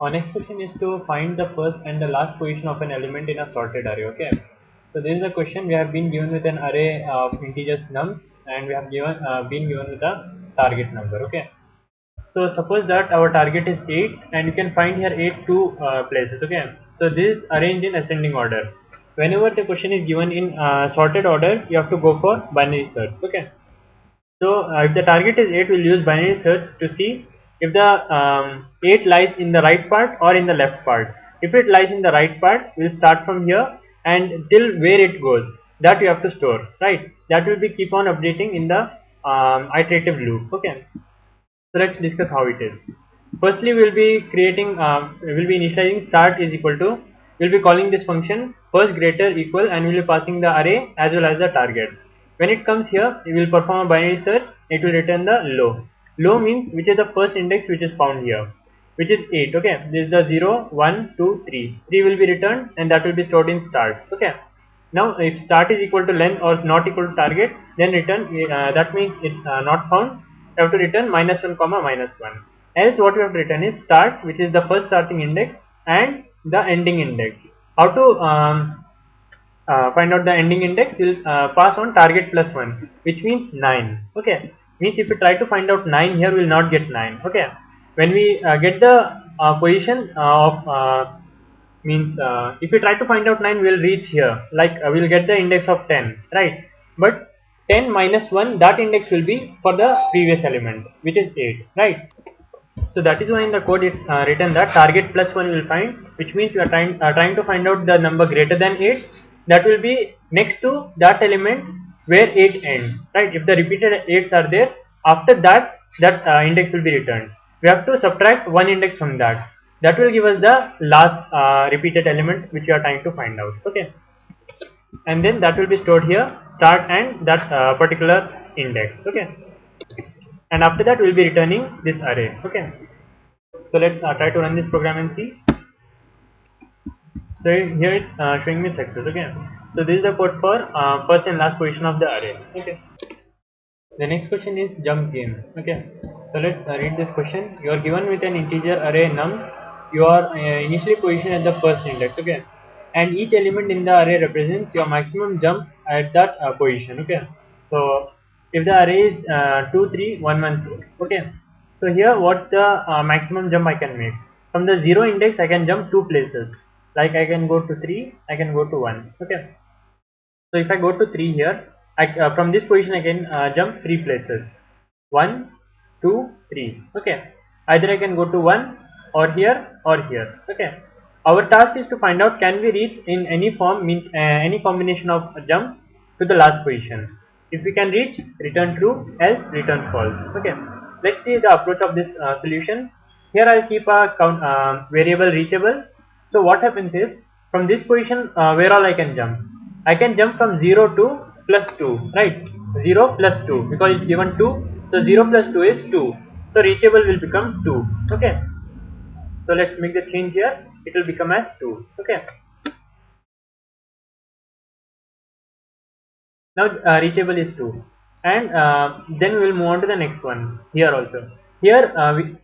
Our next question is to find the first and the last position of an element in a sorted array. Okay. So this is a question. We have been given with an array of integers nums, and we have been given with a target number. Okay. So suppose that our target is 8, and you can find here 8 two places. Okay. So this is arranged in ascending order. Whenever the question is given in sorted order, you have to go for binary search. Okay. So if the target is 8, we'll use binary search to see if the 8 lies in the right part or in the left part. If it lies in the right part, we'll start from here and till where it goes. That you have to store, right? That will be keep on updating in the iterative loop. Okay. So let's discuss how it is. Firstly, we'll be creating, we'll be initializing start is equal to, we'll be calling this function first greater equal, and we'll be passing the array as well as the target. When it comes here, we will perform a binary search, it will return the low. Low means which is the first index which is found here, which is 8. Okay, this is the 0, 1, 2, 3. 3 will be returned and that will be stored in start. Okay. Now if start is equal to length or not equal to target, then return that means it's not found. You have to return -1 comma -1. Else what you have to return is start, which is the first starting index, and the ending index. How to find out the ending index? We'll pass on target plus 1, which means 9. Okay, means if we try to find out 9 here, we will not get 9. Okay, when we get the position of means if we try to find out 9, we'll reach here, like we'll get the index of 10, right? But 10 minus 1, that index will be for the previous element, which is 8, right? So that is why in the code it's written that target plus 1 will find, which means we are trying to find out the number greater than 8 that will be next to that element where 8 ends, right? If the repeated 8s are there, after that index will be returned. We have to subtract one index from that. That will give us the last repeated element which we are trying to find out. Okay, and then that will be stored here, start and that particular index. Okay, and after that we'll be returning this array. Okay, so let's try to run this program and see. So here it's showing me success. Okay, so this is the code for first and last position of the array. Okay, the next question is jump game. Okay, so let's read this question. You are given with an integer array nums. You are initially positioned at the first index. Okay, and each element in the array represents your maximum jump at that position. Okay, so if the array is 2 3 1 1 2. Okay, so here what's the maximum jump I can make? From the 0 index I can jump 2 places, like I can go to 3, I can go to 1. Okay, so if I go to 3 here, from this position I can jump 3 places, 1 2 3. Okay, either I can go to 1 or here or here. Okay, our task is to find out can we reach in any form, means any combination of jumps to the last position. If we can reach, return true, else return false. Okay, let's see the approach of this solution. Here I'll keep a variable reachable. So what happens is, from this position where all I can jump? I can jump from 0 to plus 2, right? 0 plus 2, because it's given 2, so 0 plus 2 is 2, so reachable will become 2. Okay, so let's make the change here, it will become as 2. Okay, now reachable is 2, and then we will move on to the next one. Here also, here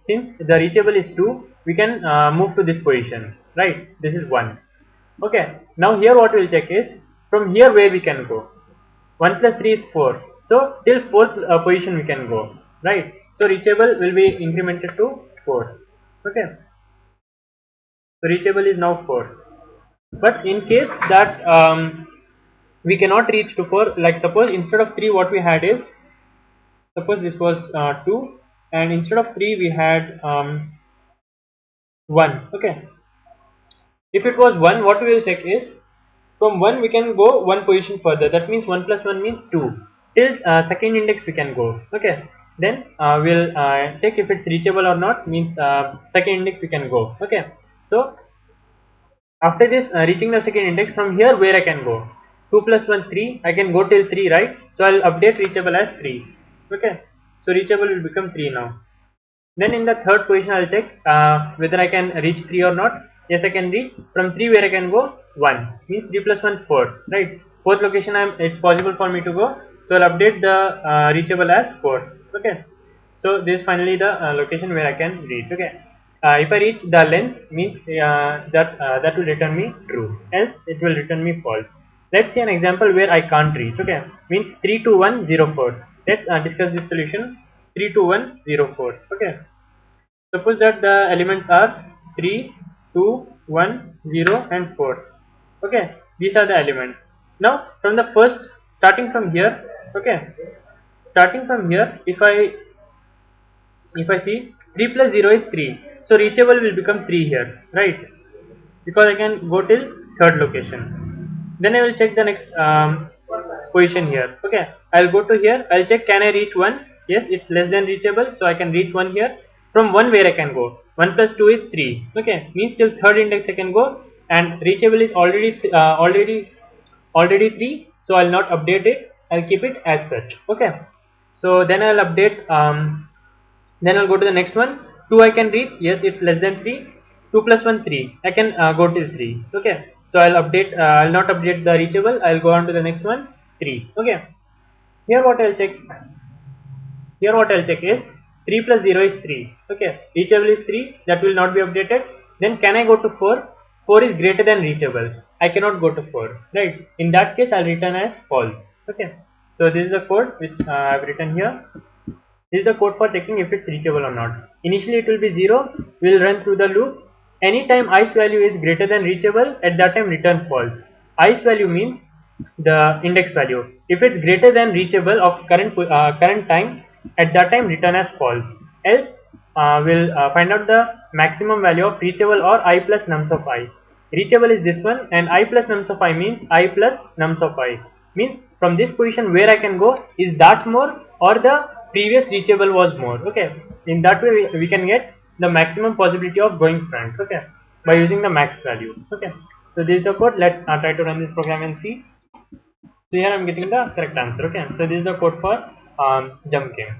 since the reachable is 2, we can move to this position, right? This is 1. Okay, now here what we will check is, from here where we can go. 1 plus 3 is 4, so till 4th position we can go, right? So reachable will be incremented to 4. Okay, so reachable is now 4. But in case that we cannot reach to 4, like suppose instead of 3 what we had is, suppose this was 2, and instead of 3 we had 1. Okay, if it was 1, what we will check is, from 1 we can go one position further, that means 1 plus 1 means 2, till second index we can go. Okay, then we'll check if it's reachable or not, means second index we can go. Okay, so after this reaching the second index, from here where I can go, 2 plus 1 3, I can go till 3, right? So I'll update reachable as 3. Okay, so reachable will become 3 now. Then in the third position I'll check whether I can reach 3 or not. Yes, I can reach. From 3 where I can go, 1, means 3 plus 1 4, right? Fourth location it's possible for me to go, so I'll update the reachable as 4. Okay, so this is finally the location where I can reach. Okay, if I reach the length, means that will return me true, else it will return me false. Let's see an example where I can't reach. Okay, means 32104. Let's discuss this solution. 32104. Okay, suppose that the elements are 3, 2, 1, 0 and 4. Okay, these are the elements. Now from the first, starting from here, okay, starting from here, if I see 3 plus 0 is 3, so reachable will become 3 here, right? Because I can go till third location. Then I will check the next position here. Okay, I'll go to here. I'll check, can I reach 1? Yes, it's less than reachable, so I can reach 1 here. From 1 where I can go? 1 plus 2 is 3. Okay, means till third index I can go, and reachable is already 3, so I'll not update it. I'll keep it as such. Okay, so then I'll update. Then I'll go to the next one. 2 I can reach. Yes, it's less than 3. 2 plus 1 3. I can go till 3. Okay. So I'll update. I'll not update the reachable. I'll go on to the next one. 3. Okay. Here what I'll check. Here what I'll check is 3 plus 0 is 3. Okay. Reachable is 3. That will not be updated. Then can I go to 4? 4 is greater than reachable. I cannot go to 4. Right. In that case, I'll return as false. Okay. So this is the code which I've written here. This is the code for checking if it's reachable or not. Initially it will be 0, we will run through the loop. Anytime i's value is greater than reachable, at that time return false. I's value means the index value. If it's greater than reachable of current time, at that time return as false. Else we'll find out the maximum value of reachable or I plus nums of I. Reachable is this one, and I plus nums of I means I plus nums of I. Means from this position where I can go, is that more or the previous reachable was more. Okay, in that way we can get the maximum possibility of going front. Okay, by using the max value. Okay, so this is the code. Let's try to run this program and see. So here I'm getting the correct answer. Okay, so this is the code for jump game.